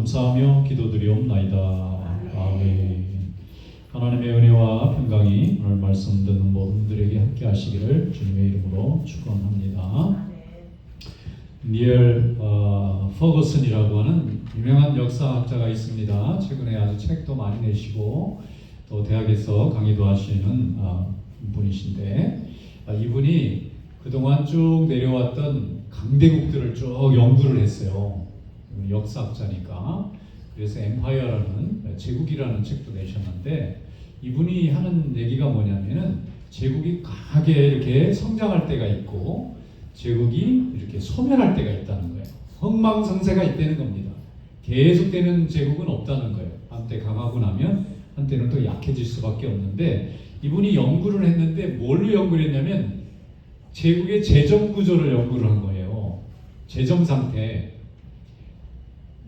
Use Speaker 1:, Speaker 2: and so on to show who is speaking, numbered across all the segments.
Speaker 1: 감사하며 기도드리옵나이다. 아멘. 하나님의 은혜와 평강이 오늘 말씀 듣는 모든 분들에게 함께 하시기를 주님의 이름으로 축원합니다. 니엘 퍼거슨이라고 하는 유명한 역사학자가 있습니다. 최근에 아주 책도 많이 내시고 또 대학에서 강의도 하시는 분이신데, 이분이 그동안 쭉 내려왔던 강대국들을 쭉 연구를 했어요. 역사학자니까. 그래서 엠파이어라는, 제국이라는 책도 내셨는데, 이분이 하는 얘기가 뭐냐면은 제국이 강하게 이렇게 성장할 때가 있고 제국이 이렇게 소멸할 때가 있다는 거예요. 흥망성쇠가 있다는 겁니다. 계속되는 제국은 없다는 거예요. 한때 강하고 나면 한때는 또 약해질 수밖에 없는데, 이분이 연구를 했는데 뭘로 연구를 했냐면 제국의 재정 구조를 연구를 한 거예요. 재정 상태.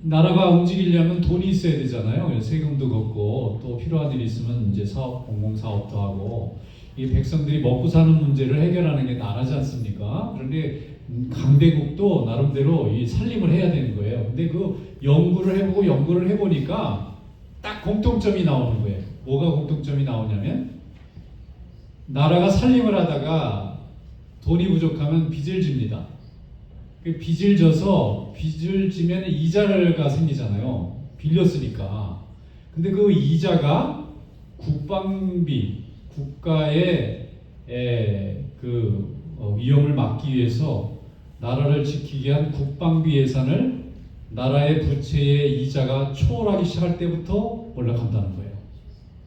Speaker 1: 나라가 움직이려면 돈이 있어야 되잖아요. 세금도 걷고 또 필요한 일이 있으면 이제 사업, 공공사업도 하고, 이 백성들이 먹고 사는 문제를 해결하는 게 나라지 않습니까? 그런데 강대국도 나름대로 이 살림을 해야 되는 거예요. 근데 그 연구를 해보니까 딱 공통점이 나오는 거예요. 뭐가 공통점이 나오냐면, 나라가 살림을 하다가 돈이 부족하면 빚을 집니다. 그 빚을 져서 빚을 지면 이자가 생기잖아요. 빌렸으니까. 근데 그 이자가 국방비, 국가의 위험을 막기 위해서 나라를 지키기 위한 국방비 예산을 나라의 부채의 이자가 초월하기 시작할 때부터 올라간다는 거예요.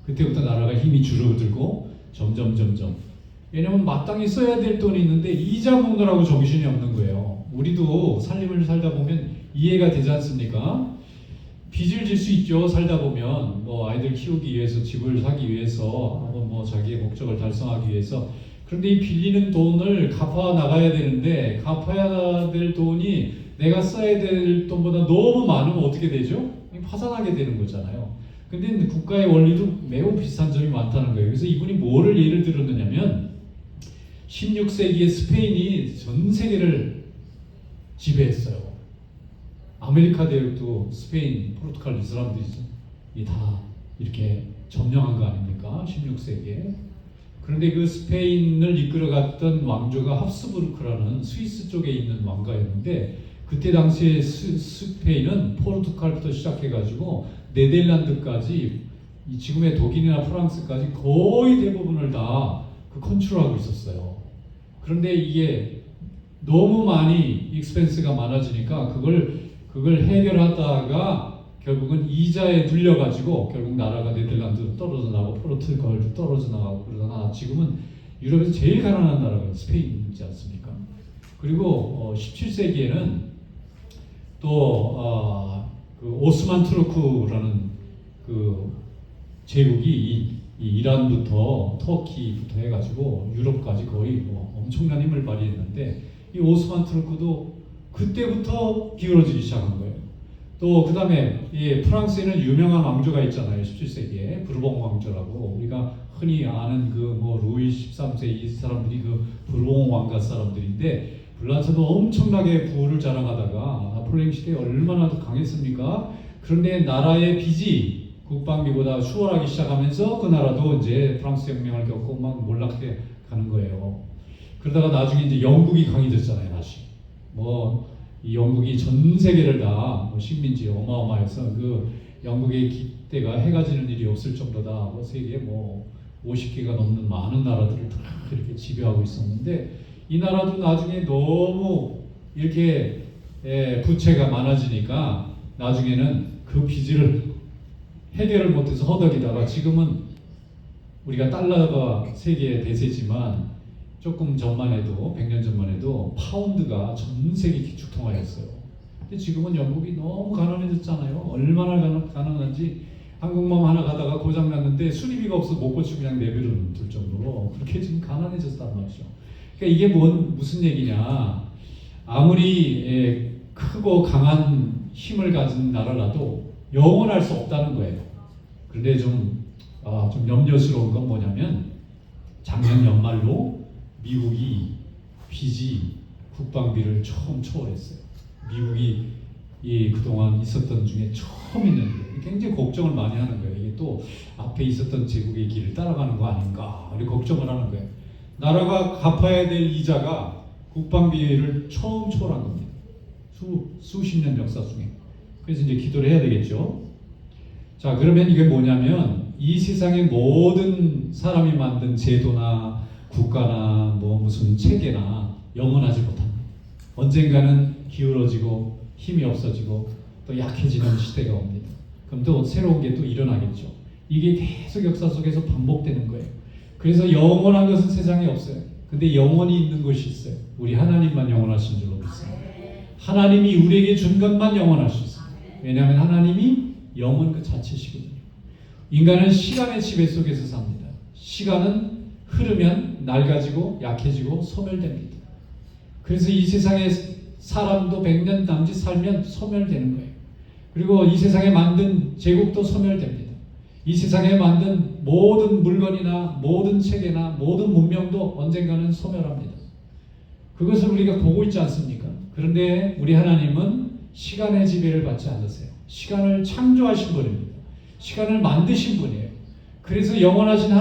Speaker 1: 그때부터 나라가 힘이 줄어들고 점점. 왜냐면 마땅히 써야 될 돈이 있는데 이자 먹느라고 정신이 없는 거예요. 우리도 살림을 살다 보면 이해가 되지 않습니까? 빚을 질 수 있죠. 살다 보면 뭐 아이들 키우기 위해서, 집을 사기 위해서, 혹은 뭐 자기의 목적을 달성하기 위해서. 그런데 이 빌리는 돈을 갚아 나가야 되는데, 갚아야 될 돈이 내가 써야 될 돈보다 너무 많으면 어떻게 되죠? 파산하게 되는 거잖아요. 근데 국가의 원리도 매우 비슷한 점이 많다는 거예요. 그래서 이분이 뭐를 예를 들었느냐면, 16세기에 스페인이 전 세계를 지배했어요. 아메리카 대륙도 스페인, 포르투갈 이 사람들이 다 이렇게 점령한 거 아닙니까? 16세기에. 그런데 그 스페인을 이끌어갔던 왕조가 합스부르크라는 스위스 쪽에 있는 왕가였는데, 그때 당시에 스페인은 포르투갈부터 시작해가지고 네덜란드까지, 지금의 독일이나 프랑스까지 거의 대부분을 다 컨트롤하고 있었어요. 그런데 이게 너무 많이 익스펜스가 많아지니까 그걸 해결하다가 결국은 이자에 눌려가지고 결국 나라가 네덜란드도 떨어져 나가고 포르투갈도 떨어져 나가고 그러다가 지금은 유럽에서 제일 가난한 나라가 스페인이지 않습니까? 그리고 17세기에는 또 그 오스만 투르크라는 그 제국이 이 이란부터 터키부터 해가지고 유럽까지 거의 뭐 엄청난 힘을 발휘했는데, 이 오스만 투르크도 그때부터 기울어지기 시작한 거예요. 또 그 다음에 프랑스에는 유명한 왕조가 있잖아요. 17세기에 부르봉 왕조라고, 우리가 흔히 아는 그 뭐 루이 13세 이 사람들이 그 부르봉 왕가 사람들인데, 불란서도 엄청나게 부를 자랑하다가 나폴레옹 시대에 얼마나 더 강했습니까? 그런데 나라의 빚이 국방비보다 수월하기 시작하면서 그 나라도 이제 프랑스 혁명을 겪고 막 몰락해 가는 거예요. 그러다가 나중에 이제 영국이 강해졌잖아요. 다시 이 영국이 전 세계를 다 식민지 어마어마해서 그 영국의 기대가 해가 지는 일이 없을 정도다. 세계 50개가 넘는 많은 나라들을 다 이렇게 지배하고 있었는데, 이 나라도 나중에 너무 이렇게 부채가 많아지니까 나중에는 그 빚을 해결을 못해서 허덕이다가, 지금은 우리가 달러가 세계 대세지만 조금 전만 해도 100년 전만 해도 파운드가 전 세계 기축통화였어요. 근데 지금은 영국이 너무 가난해졌잖아요. 얼마나 가난한지, 한국맘 하나 가다가 고장 났는데 수리비가 없어서 못 고치고 그냥 내버려 둘 정도로 그렇게 지금 가난해졌단 말이죠. 그러니까 이게 무슨 얘기냐? 아무리 크고 강한 힘을 가진 나라라도 영원할 수 없다는 거예요. 그런데 좀 염려스러운 건 뭐냐면, 작년 연말로 미국이 빚이 국방비를 처음 초월했어요. 미국이 이 그동안 있었던 중에 처음 있는 일. 굉장히 걱정을 많이 하는 거예요. 이게 또 앞에 있었던 제국의 길을 따라가는 거 아닌가 이렇게 걱정을 하는 거예요. 나라가 갚아야 될 이자가 국방비를 처음 초월한 겁니다. 수십 년 역사 중에. 그래서 이제 기도를 해야 되겠죠. 자, 그러면 이게 뭐냐면 이 세상의 모든 사람이 만든 제도나 국가나 뭐 무슨 체계나 영원하지 못합니다. 언젠가는 기울어지고 힘이 없어지고 또 약해지는 시대가 옵니다. 그럼 또 새로운 게 또 일어나겠죠. 이게 계속 역사 속에서 반복되는 거예요. 그래서 영원한 것은 세상에 없어요. 근데 영원히 있는 것이 있어요. 우리 하나님만 영원하신 줄로 믿습니다. 하나님이 우리에게 준 것만 영원할 수 있어요. 왜냐하면 하나님이 영원 그 자체시거든요. 인간은 시간의 지배 속에서 삽니다. 시간은 흐르면 낡아지고 약해지고 소멸됩니다. 그래서 이 세상에 사람도 100년 남짓 살면 소멸되는 거예요. 그리고 이 세상에 만든 제국도 소멸됩니다. 이 세상에 만든 모든 물건이나 모든 체계나 모든 문명도 언젠가는 소멸합니다. 그것을 우리가 보고 있지 않습니까? 그런데 우리 하나님은 시간의 지배를 받지 않으세요. 시간을 창조하신 분입니다. 시간을 만드신 분이에요. 그래서 영원하신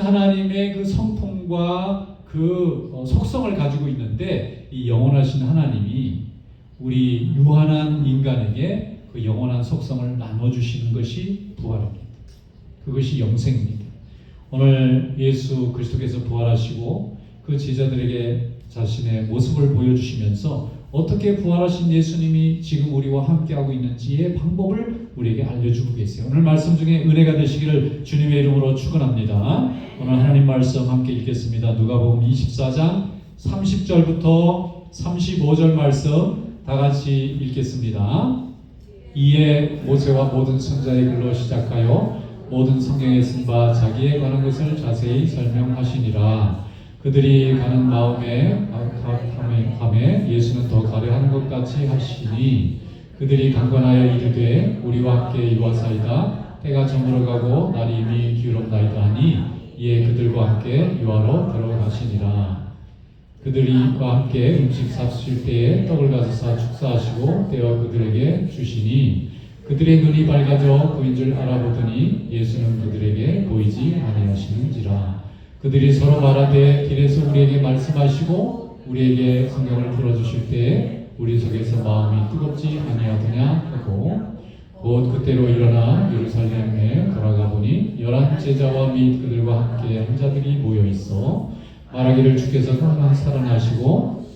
Speaker 1: 하나님의 그 성품과 그 속성을 가지고 있는데 이 영원하신 하나님이 우리 유한한 인간에게 그 영원한 속성을 나눠주시는 것이 부활입니다. 그것이 영생입니다. 오늘 예수 그리스도께서 부활하시고 그 제자들에게 자신의 모습을 보여주시면서 어떻게 부활하신 예수님이 지금 우리와 함께하고 있는지의 방법을 우리에게 알려주고 계세요. 오늘 말씀 중에 은혜가 되시기를 주님의 이름으로 축원합니다. 오늘 하나님 말씀 함께 읽겠습니다. 누가복음 24장 30절부터 35절 말씀 다 같이 읽겠습니다. 이에 모세와 모든 선자의 글로 시작하여 모든 성경에 쓴 바 자기에 관한 것을 자세히 설명하시니라. 그들이 가는 밤에 예수는 더 가려 하는 것 같이 하시니 그들이 강권하여 이르되 우리와 함께 이와사이다. 때가 저물어가고 날이 이미 기울었나이다 하니 이에 그들과 함께 유하로 들어가시니라. 그들과 함께 음식 삽실 때에 떡을 가져사 축사하시고 떼어 그들에게 주시니 그들의 눈이 밝아져 보인 줄 알아보더니 예수는 그들에게 보이지 아니하시는지라. 그들이 서로 말하되 길에서 우리에게 말씀하시고 우리에게 성경을 풀어주실 때에 우리 속에서 마음이 뜨겁지 아니하더냐 하고 곧 그때로 일어나 예루살렘에 돌아가 보니 11 제자와 및 그들과 함께 한 자들이 모여 있어 말하기를 주께서 또한 살아나시고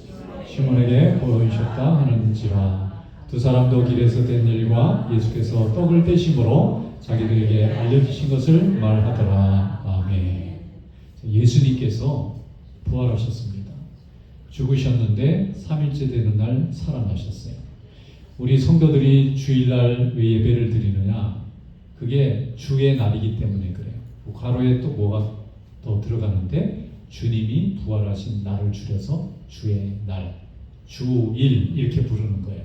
Speaker 1: 시몬에게 보이셨다 하는지라. 두 사람도 길에서 된 일과 예수께서 떡을 떼심으로 자기들에게 알려주신 것을 말하더라. 아멘. 예수님께서 부활하셨습니다. 죽으셨는데 3일째 되는 날 살아나셨어요. 우리 성도들이 주일날 왜 예배를 드리느냐? 그게 주의 날이기 때문에 그래요. 괄호에 또 뭐가 더 들어가는데 주님이 부활하신 날을 줄여서 주의 날, 주일 이렇게 부르는 거예요.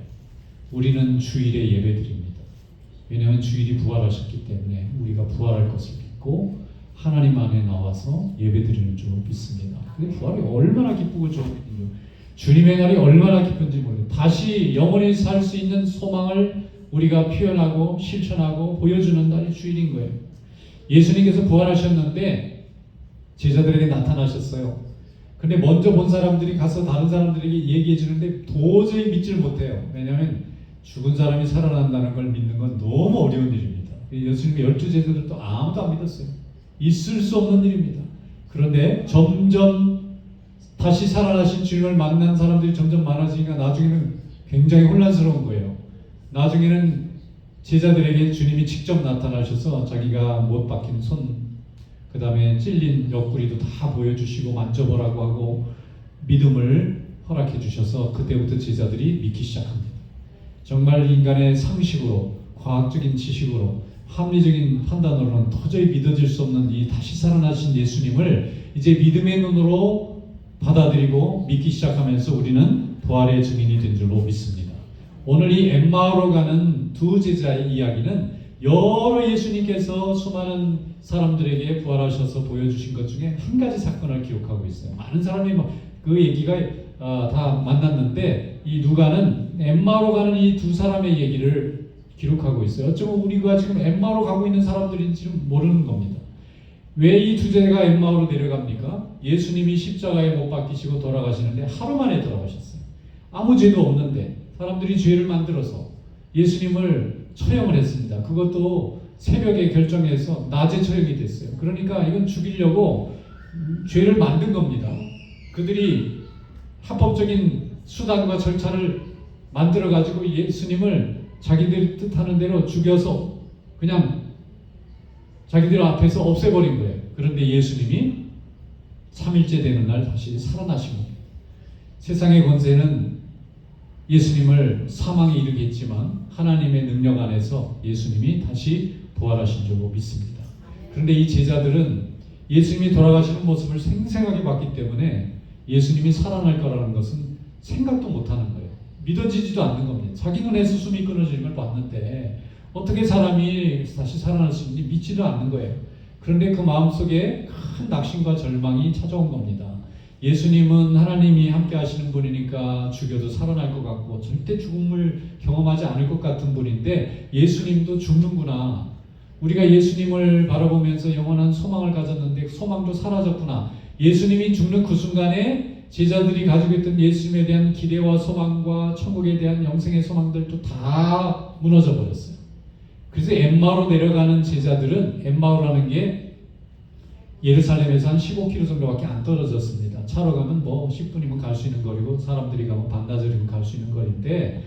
Speaker 1: 우리는 주일에 예배드립니다. 왜냐하면 주일이 부활하셨기 때문에 우리가 부활할 것을 믿고 하나님 안에 나와서 예배드리는 줄 믿습니다. 근데 부활이 얼마나 기쁘고 좋은지요. 주님의 날이 얼마나 기쁜지 모르겠어요. 다시 영원히 살 수 있는 소망을 우리가 표현하고 실천하고 보여주는 날이 주일인 거예요. 예수님께서 부활하셨는데 제자들에게 나타나셨어요. 근데 먼저 본 사람들이 가서 다른 사람들에게 얘기해 주는데 도저히 믿지를 못해요. 왜냐하면 죽은 사람이 살아난다는 걸 믿는 건 너무 어려운 일입니다. 예수님의 12제자들도 아무도 안 믿었어요. 있을 수 없는 일입니다. 그런데 점점 다시 살아나신 주님을 만난 사람들이 점점 많아지니까 나중에는 굉장히 혼란스러운 거예요. 나중에는 제자들에게 주님이 직접 나타나셔서 자기가 못 박힌 손, 그 다음에 찔린 옆구리도 다 보여주시고 만져보라고 하고 믿음을 허락해 주셔서 그때부터 제자들이 믿기 시작합니다. 정말 인간의 상식으로, 과학적인 지식으로, 합리적인 판단으로는 도저히 믿어질 수 없는 이 다시 살아나신 예수님을 이제 믿음의 눈으로 받아들이고 믿기 시작하면서 우리는 부활의 증인이 된 줄로 믿습니다. 오늘 이 엠마오로 가는 두 제자의 이야기는 여러 예수님께서 수많은 사람들에게 부활하셔서 보여주신 것 중에 한 가지 사건을 기록하고 있어요. 많은 사람이 그 얘기가 다 만났는데 이 누가는 엠마오로 가는 이 두 사람의 얘기를 기록하고 있어요. 어쩌면 우리가 지금 엠마오로 가고 있는 사람들인지는 모르는 겁니다. 왜 이 주제가 엠마오로 내려갑니까? 예수님이 십자가에 못 박히시고 돌아가시는데 하루 만에 돌아가셨어요. 아무 죄도 없는데 사람들이 죄를 만들어서 예수님을 처형을 했습니다. 그것도 새벽에 결정해서 낮에 처형이 됐어요. 그러니까 이건 죽이려고 죄를 만든 겁니다. 그들이 합법적인 수단과 절차를 만들어가지고 예수님을 자기들 뜻하는 대로 죽여서 그냥 자기들 앞에서 없애버린 거예요. 그런데 예수님이 3일째 되는 날 다시 살아나신 겁니다. 세상의 권세는 예수님을 사망에 이르게 했지만 하나님의 능력 안에서 예수님이 다시 부활하신 줄로 믿습니다. 그런데 이 제자들은 예수님이 돌아가시는 모습을 생생하게 봤기 때문에 예수님이 살아날 거라는 것은 생각도 못하는 거예요. 믿어지지도 않는 겁니다. 자기 눈에서 숨이 끊어지는 걸 봤는데 어떻게 사람이 다시 살아날 수 있는지 믿지도 않는 거예요. 그런데 그 마음속에 큰 낙심과 절망이 찾아온 겁니다. 예수님은 하나님이 함께 하시는 분이니까 죽여도 살아날 것 같고 절대 죽음을 경험하지 않을 것 같은 분인데 예수님도 죽는구나. 우리가 예수님을 바라보면서 영원한 소망을 가졌는데 소망도 사라졌구나. 예수님이 죽는 그 순간에 제자들이 가지고 있던 예수님에 대한 기대와 소망과 천국에 대한 영생의 소망들도 다 무너져 버렸어요. 그래서 엠마오로 내려가는 제자들은 엠마오라는 게 예루살렘에서 한 15km 정도밖에 안 떨어졌습니다. 차로 가면 뭐 10분이면 갈 수 있는 거리고 사람들이 가면 반나절이면 갈 수 있는 거리인데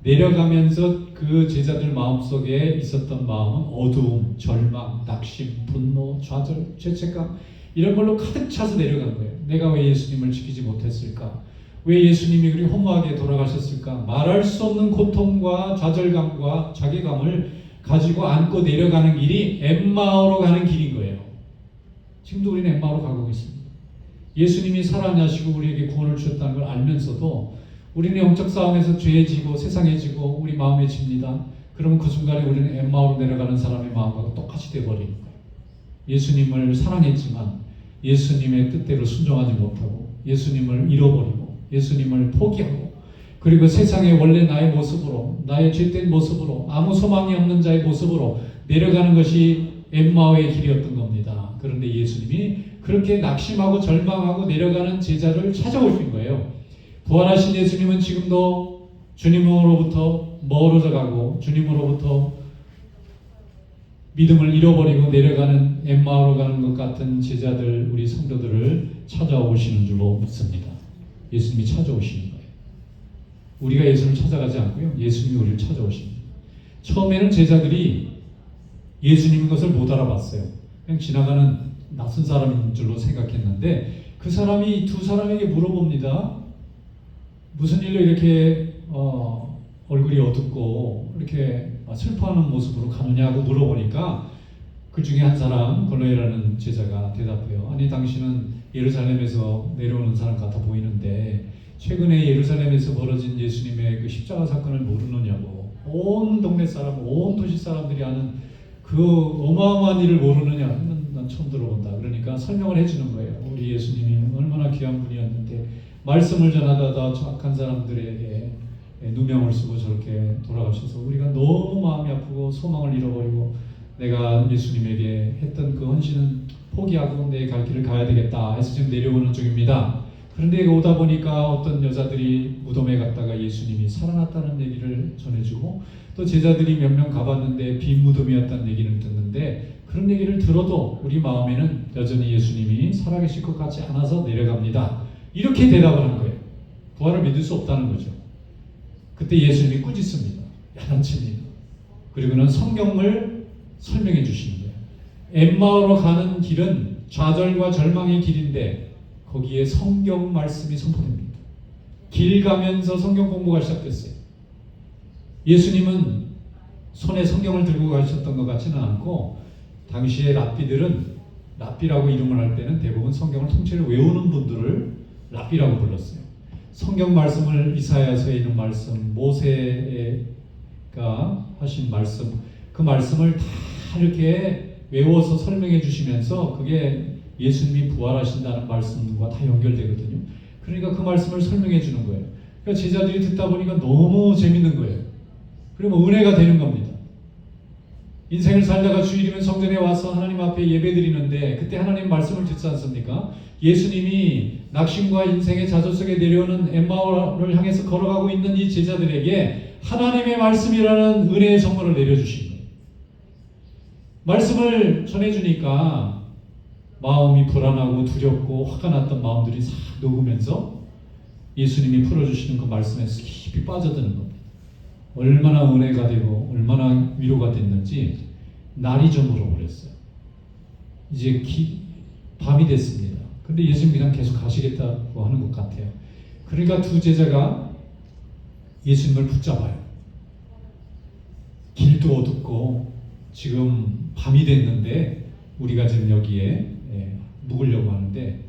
Speaker 1: 내려가면서 그 제자들 마음속에 있었던 마음은 어두움, 절망, 낙심, 분노, 좌절, 죄책감 이런 걸로 가득 차서 내려간 거예요. 내가 왜 예수님을 지키지 못했을까? 왜 예수님이 그리 허무하게 돌아가셨을까? 말할 수 없는 고통과 좌절감과 자괴감을 가지고 안고 내려가는 길이 엠마오로 가는 길인 거예요. 지금도 우리는 엠마오로 가고 있습니다. 예수님이 살아나시고 우리에게 구원을 주셨다는 걸 알면서도 우리는 영적 싸움에서 죄에 지고 세상에 지고 우리 마음에 집니다. 그러면 그 순간에 우리는 엠마오로 내려가는 사람의 마음과 똑같이 되어버리는 거예요. 예수님을 사랑했지만 예수님의 뜻대로 순종하지 못하고 예수님을 잃어버리고 예수님을 포기하고 그리고 세상의 원래 나의 모습으로 나의 죄된 모습으로 아무 소망이 없는 자의 모습으로 내려가는 것이 엠마오의 길이었던 겁니다. 그런데 예수님이 그렇게 낙심하고 절망하고 내려가는 제자를 찾아오신 거예요. 부활하신 예수님은 지금도 주님으로부터 멀어져 가고 주님으로부터 믿음을 잃어버리고 내려가는 엠마오로 가는 것 같은 제자들 우리 성도들을 찾아오시는 줄로 믿습니다. 예수님이 찾아오시는 거예요. 우리가 예수님을 찾아가지 않고요. 예수님이 우리를 찾아오십니다. 처음에는 제자들이 예수님인 것을 못 알아봤어요. 그냥 지나가는 낯선 사람인 줄로 생각했는데 그 사람이 두 사람에게 물어봅니다. 무슨 일로 이렇게 얼굴이 어둡고 이렇게 슬퍼하는 모습으로 가느냐고 물어보니까 그 중에 한 사람 골로이라는 제자가 대답해요. 아니 당신은 예루살렘에서 내려오는 사람 같아 보이는데 최근에 예루살렘에서 벌어진 예수님의 그 십자가 사건을 모르느냐고. 온 동네 사람, 온 도시 사람들이 아는 그 어마어마한 일을 모르느냐. 난 처음 들어본다. 그러니까 설명을 해주는 거예요. 우리 예수님이 얼마나 귀한 분이었는데 말씀을 전하다가 악한 사람들에게 누명을 쓰고 저렇게 돌아가셔서 우리가 너무 마음이 아프고 소망을 잃어버리고 내가 예수님에게 했던 그 헌신은 포기하고 내 갈 길을 가야 되겠다 해서 지금 내려오는 중입니다. 그런데 오다 보니까 어떤 여자들이 무덤에 갔다가 예수님이 살아났다는 얘기를 전해주고 또 제자들이 몇 명 가봤는데 빈 무덤이었다는 얘기를 듣는데 그런 얘기를 들어도 우리 마음에는 여전히 예수님이 살아계실 것 같지 않아서 내려갑니다. 이렇게 대답을 한 거예요. 부활을 믿을 수 없다는 거죠. 그때 예수님이 꾸짖습니다. 야단칩니다. 그리고는 성경을 설명해 주시는 거예요. 엠마오로 가는 길은 좌절과 절망의 길인데 거기에 성경 말씀이 선포됩니다. 길 가면서 성경 공부가 시작됐어요. 예수님은 손에 성경을 들고 가셨던 것 같지는 않고 당시에 랍비들은 랍비라고 이름을 할 때는 대부분 성경을 통째로 외우는 분들을 랍비라고 불렀어요. 성경 말씀을 이사야서에 있는 말씀, 모세가 하신 말씀, 그 말씀을 다 이렇게 외워서 설명해 주시면서 그게 예수님이 부활하신다는 말씀과 다 연결되거든요. 그러니까 그 말씀을 설명해 주는 거예요. 그러니까 제자들이 듣다 보니까 너무 재밌는 거예요. 그리고 뭐 은혜가 되는 겁니다. 인생을 살다가 주일이면 성전에 와서 하나님 앞에 예배 드리는데 그때 하나님 말씀을 듣지 않습니까? 예수님이 낙심과 인생의 좌절 속에 내려오는 엠마오를 향해서 걸어가고 있는 이 제자들에게 하나님의 말씀이라는 은혜의 선물을 내려주신 거예요. 말씀을 전해주니까 마음이 불안하고 두렵고 화가 났던 마음들이 싹 녹으면서 예수님이 풀어주시는 그 말씀에 깊이 빠져드는 겁니다. 얼마나 은혜가 되고 얼마나 위로가 됐는지 날이 저물어 버렸어요. 이제 밤이 됐습니다. 근데 예수님 그냥 계속 가시겠다고 하는 것 같아요. 그러니까 두 제자가 예수님을 붙잡아요. 길도 어둡고 지금 밤이 됐는데 우리가 지금 여기에 묵으려고 하는데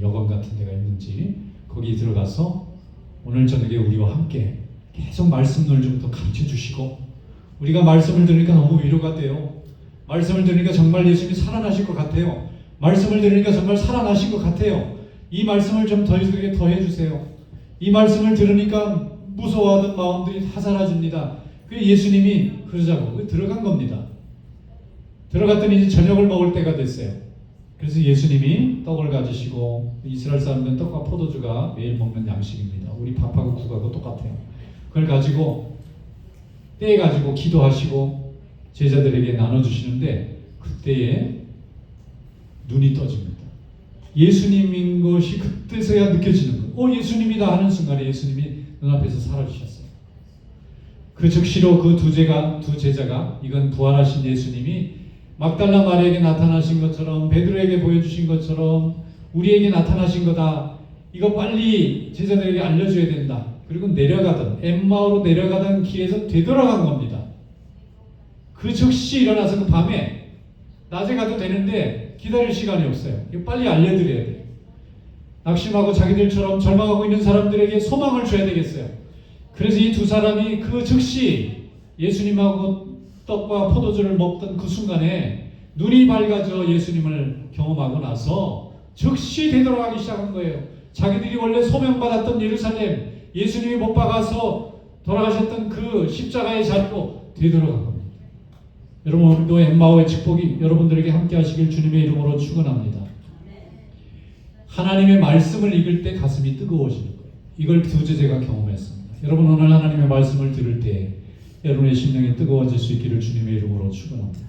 Speaker 1: 여관 같은 데가 있는지 거기 들어가서 오늘 저녁에 우리와 함께 계속 말씀을 좀 더 가르쳐 주시고 우리가 말씀을 들으니까 너무 위로가 돼요. 말씀을 들으니까 정말 예수님이 살아나실 것 같아요. 말씀을 들으니까 정말 살아나신 것 같아요. 이 말씀을 좀 더 해주세요. 이 말씀을 들으니까 무서워하던 마음들이 다 사라집니다. 그래서 예수님이 그러자고 들어간 겁니다. 들어갔더니 이제 저녁을 먹을 때가 됐어요. 그래서 예수님이 떡을 가지시고 이스라엘 사람들은 떡과 포도주가 매일 먹는 양식입니다. 우리 밥하고 국하고 똑같아요. 그걸 가지고 떼가지고 기도하시고 제자들에게 나눠주시는데 그때에 눈이 떠집니다. 예수님인 것이 그때서야 느껴지는 거예요. 예수님이다 하는 순간에 예수님이 눈앞에서 사라지셨어요. 그 즉시로 그 두 제자가 이건 부활하신 예수님이 막달라 마리아에게 나타나신 것처럼 베드로에게 보여주신 것처럼 우리에게 나타나신 거다. 이거 빨리 제자들에게 알려줘야 된다. 그리고 엠마오로 내려가던 길에서 되돌아간 겁니다. 그 즉시 일어나서 그 밤에 낮에 가도 되는데 기다릴 시간이 없어요. 이거 빨리 알려드려야 돼요. 낙심하고 자기들처럼 절망하고 있는 사람들에게 소망을 줘야 되겠어요. 그래서 이 두 사람이 그 즉시 예수님하고 떡과 포도주를 먹던 그 순간에 눈이 밝아져 예수님을 경험하고 나서 즉시 되돌아가기 시작한 거예요. 자기들이 원래 소명받았던 예루살렘, 예수님이 못 박아서 돌아가셨던 그 십자가의 자리로 되돌아간 겁니다. 여러분 오늘도 엠마오의 축복이 여러분들에게 함께 하시길 주님의 이름으로 축원합니다. 하나님의 말씀을 읽을 때 가슴이 뜨거워지는 거예요. 이걸 두 제자가 경험했습니다. 여러분 오늘 하나님의 말씀을 들을 때 여러분의 심령이 뜨거워질 수 있기를 주님의 이름으로 축원합니다.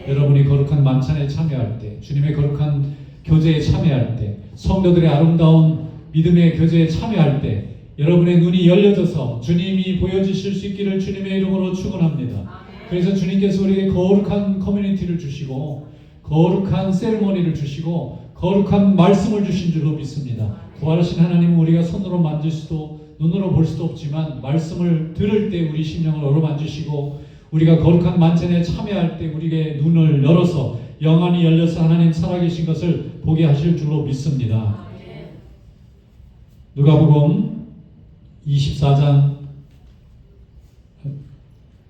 Speaker 1: 여러분이 거룩한 만찬에 참여할 때, 주님의 거룩한 교제에 참여할 때, 성도들의 아름다운 믿음의 교제에 참여할 때 여러분의 눈이 열려져서 주님이 보여주실 수 있기를 주님의 이름으로 축원합니다. 그래서 주님께서 우리에게 거룩한 커뮤니티를 주시고 거룩한 세리머니를 주시고 거룩한 말씀을 주신 줄로 믿습니다. 부활하신 하나님은 우리가 손으로 만질 수도 눈으로 볼 수도 없지만 말씀을 들을 때 우리 심령을 어루만지시고 우리가 거룩한 만찬에 참여할 때 우리에게 눈을 열어서 영안이 열려서 하나님 살아계신 것을 보게 하실 줄로 믿습니다. 누가복음 24장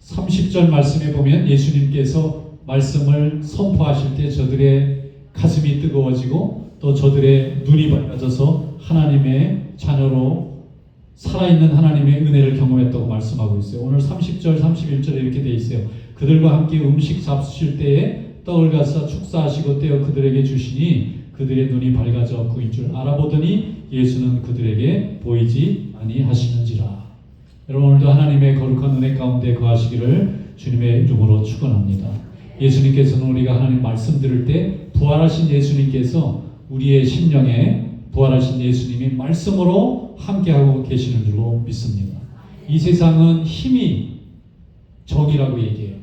Speaker 1: 30절 말씀에 보면 예수님께서 말씀을 선포하실 때 저들의 가슴이 뜨거워지고 또 저들의 눈이 밝아져서 하나님의 자녀로 살아있는 하나님의 은혜를 경험했다고 말씀하고 있어요. 오늘 30절 31절에 이렇게 되어 있어요. 그들과 함께 음식 잡수실 때에 떡을 가사 축사하시고 떼어 그들에게 주시니 그들의 눈이 밝아져 그인 줄 알아보더니 예수는 그들에게 보이지 아니하시는지라. 여러분 오늘도 하나님의 거룩한 은혜 가운데 거하시기를 주님의 이름으로 축원합니다. 예수님께서는 우리가 하나님 말씀 들을 때 부활하신 예수님께서 우리의 심령에 부활하신 예수님이 말씀으로 함께하고 계시는 줄로 믿습니다. 이 세상은 힘이 정이라고 얘기해요.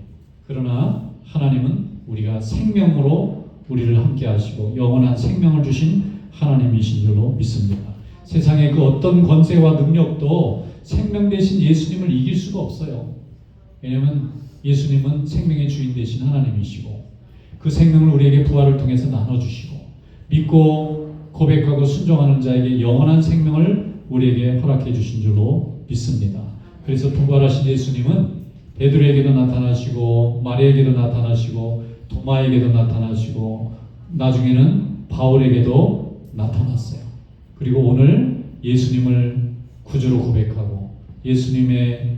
Speaker 1: 그러나 하나님은 우리가 생명으로 우리를 함께하시고 영원한 생명을 주신 하나님이신 줄로 믿습니다. 세상의 그 어떤 권세와 능력도 생명 대신 예수님을 이길 수가 없어요. 왜냐하면 예수님은 생명의 주인 되신 하나님이시고 그 생명을 우리에게 부활을 통해서 나눠주시고 믿고 고백하고 순종하는 자에게 영원한 생명을 우리에게 허락해 주신 줄로 믿습니다. 그래서 부활하신 예수님은 베드로에게도 나타나시고 마리아에게도 나타나시고 도마에게도 나타나시고 나중에는 바울에게도 나타났어요. 그리고 오늘 예수님을 구주로 고백하고 예수님의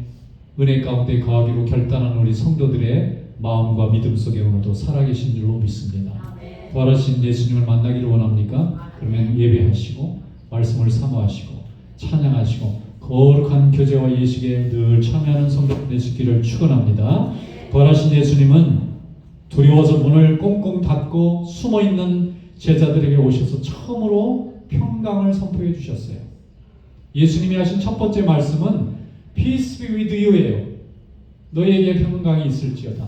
Speaker 1: 은혜 가운데 거하기로 결단한 우리 성도들의 마음과 믿음 속에 오늘도 살아계신 줄로 믿습니다. 부활하신 예수님을 만나기를 원합니까? 그러면 예배하시고 말씀을 사모하시고 찬양하시고 거룩한 교제와 예식에 늘 참여하는 성도들 되시기를 축원합니다. 부활하신 예수님은 두려워서 문을 꽁꽁 닫고 숨어있는 제자들에게 오셔서 처음으로 평강을 선포해 주셨어요. 예수님이 하신 첫 번째 말씀은 Peace be with you예요. 너희에게 평강이 있을지어다.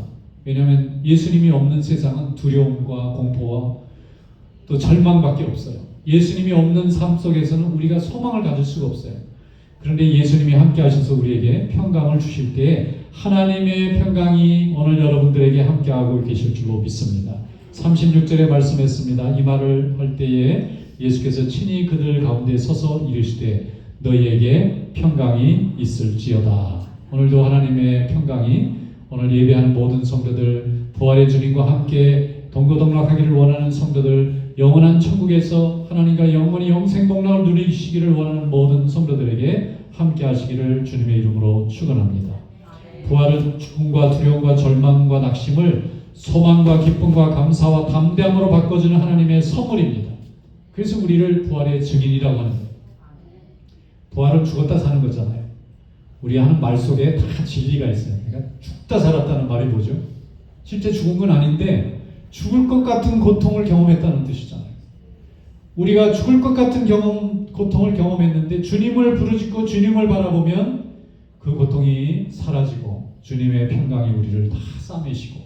Speaker 1: 왜냐하면 예수님이 없는 세상은 두려움과 공포와 또 절망밖에 없어요. 예수님이 없는 삶 속에서는 우리가 소망을 가질 수가 없어요. 그런데 예수님이 함께 하셔서 우리에게 평강을 주실 때 하나님의 평강이 오늘 여러분들에게 함께하고 계실 줄로 믿습니다. 36절에 말씀했습니다. 이 말을 할 때에 예수께서 친히 그들 가운데 서서 이르시되 너희에게 평강이 있을지어다. 오늘도 하나님의 평강이 오늘 예배하는 모든 성도들, 부활의 주님과 함께 동고동락하기를 원하는 성도들, 영원한 천국에서 하나님과 영원히 영생복락을 누리시기를 원하는 모든 성도들에게 함께 하시기를 주님의 이름으로 축원합니다. 부활은 죽음과 두려움과 절망과 낙심을 소망과 기쁨과 감사와 담대함으로 바꿔주는 하나님의 선물입니다. 그래서 우리를 부활의 증인이라고 하는 거예요. 부활은 죽었다 사는 거잖아요. 우리 하는 말 속에 다 진리가 있어요. 그러니까 죽다 살았다는 말이 뭐죠? 실제 죽은 건 아닌데 죽을 것 같은 고통을 경험했다는 뜻이잖아요. 우리가 죽을 것 같은 고통을 경험했는데 주님을 부르짖고 주님을 바라보면 그 고통이 사라지고 주님의 평강이 우리를 다 싸매시고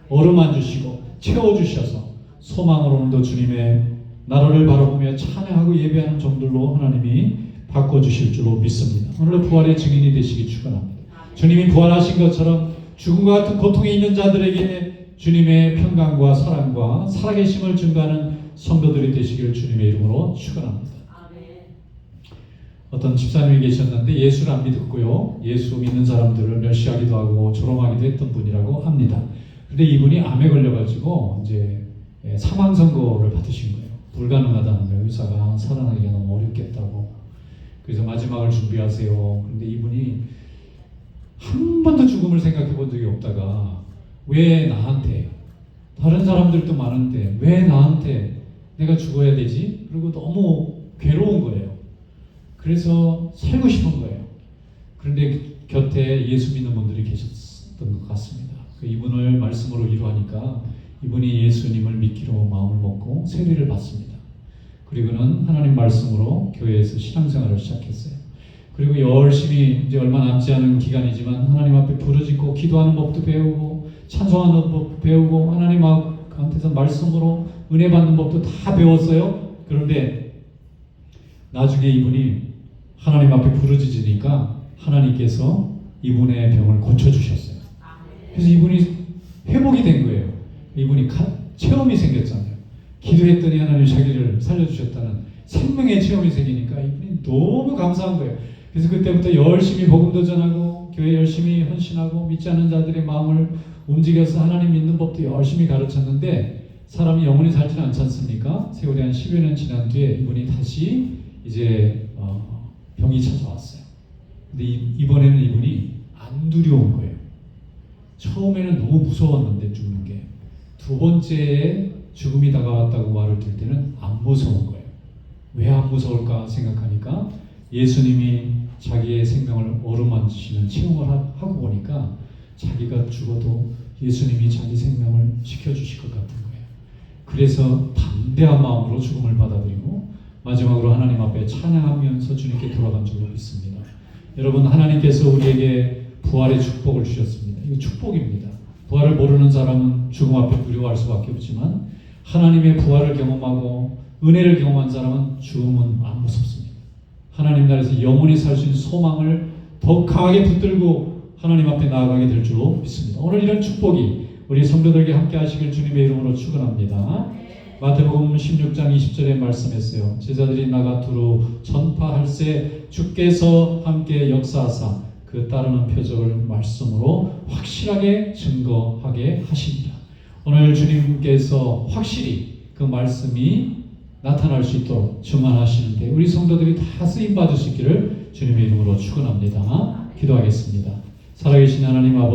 Speaker 1: 어루만주시고 채워주셔서 소망으로 오늘도 주님의 나라를 바라보며 찬양하고 예배하는 종들로 하나님이 바꿔주실 줄로 믿습니다. 오늘도 부활의 증인이 되시기 축원합니다. 주님이 부활하신 것처럼 죽음과 같은 고통에 있는 자들에게 주님의 평강과 사랑과 살아계심을 증거하는 성도들이 되시기를 주님의 이름으로 축원합니다. 어떤 집사님이 계셨는데 예수를 안 믿었고요. 예수 믿는 사람들을 멸시하기도 하고 조롱하기도 했던 분이라고 합니다. 그런데 이분이 암에 걸려가지고 이제 사망 선고를 받으신 거예요. 불가능하다는 거예요. 의사가 살아나기가 너무 어렵겠다고. 그래서 마지막을 준비하세요. 그런데 이분이 한 번도 죽음을 생각해 본 적이 없다가 왜 나한테, 다른 사람들도 많은데 왜 나한테 내가 죽어야 되지? 그리고 너무 괴로운 거예요. 그래서 살고 싶은 거예요. 그런데 곁에 예수 믿는 분들이 계셨던 것 같습니다. 이분을 말씀으로 위로하니까 이분이 예수님을 믿기로 마음을 먹고 세례를 받습니다. 그리고는 하나님 말씀으로 교회에서 신앙생활을 시작했어요. 그리고 열심히 이제 얼마 남지 않은 기간이지만 하나님 앞에 부르짖고 기도하는 법도 배우고 찬송하는 법도 배우고 하나님 앞에서 말씀으로 은혜 받는 법도 다 배웠어요. 그런데 나중에 이분이 하나님 앞에 부르짖으니까 하나님께서 이분의 병을 고쳐주셨어요. 그래서 이분이 회복이 된 거예요. 이분이 체험이 생겼잖아요. 기도했더니 하나님 자기를 살려주셨다는 생명의 체험이 생기니까 이분이 너무 감사한 거예요. 그래서 그때부터 열심히 복음도 전하고 교회 열심히 헌신하고 믿지 않는 자들의 마음을 움직여서 하나님 믿는 법도 열심히 가르쳤는데 사람이 영원히 살지는 않지 않습니까? 세월이 한 10여 년 지난 뒤에 이분이 다시 이제 병이 찾아왔어요. 근데 이번에는 이분이 안 두려운 거예요. 처음에는 너무 무서웠는데 죽는 게 두 번째에 죽음이 다가왔다고 말을 들 때는 안 무서운 거예요. 왜 안 무서울까 생각하니까 예수님이 자기의 생명을 어루만지시는 체험을 하고 보니까 자기가 죽어도 예수님이 자기 생명을 지켜주실 것 같은 거예요. 그래서 담대한 마음으로 죽음을 받아들이고 마지막으로 하나님 앞에 찬양하면서 주님께 돌아간 줄로 믿습니다. 여러분, 하나님께서 우리에게 부활의 축복을 주셨습니다. 이거 축복입니다. 부활을 모르는 사람은 죽음 앞에 두려워할 수밖에 없지만 하나님의 부활을 경험하고 은혜를 경험한 사람은 죽음은 안 무섭습니다. 하나님 나라에서 영원히 살 수 있는 소망을 더 강하게 붙들고 하나님 앞에 나아가게 될 줄로 믿습니다. 오늘 이런 축복이 우리 성도들에게 함께 하시길 주님의 이름으로 축원합니다. 마태복음 16장 20절에 말씀했어요. 제자들이 나가 두루 전파할세 주께서 함께 역사하사 그 따르는 표적을 말씀으로 확실하게 증거하게 하십니다. 오늘 주님께서 확실히 그 말씀이 나타날 수 있도록 증언하시는데 우리 성도들이 다 쓰임 받을 수 있기를 주님의 이름으로 축원합니다. 기도하겠습니다. 살아계신 하나님 아버지,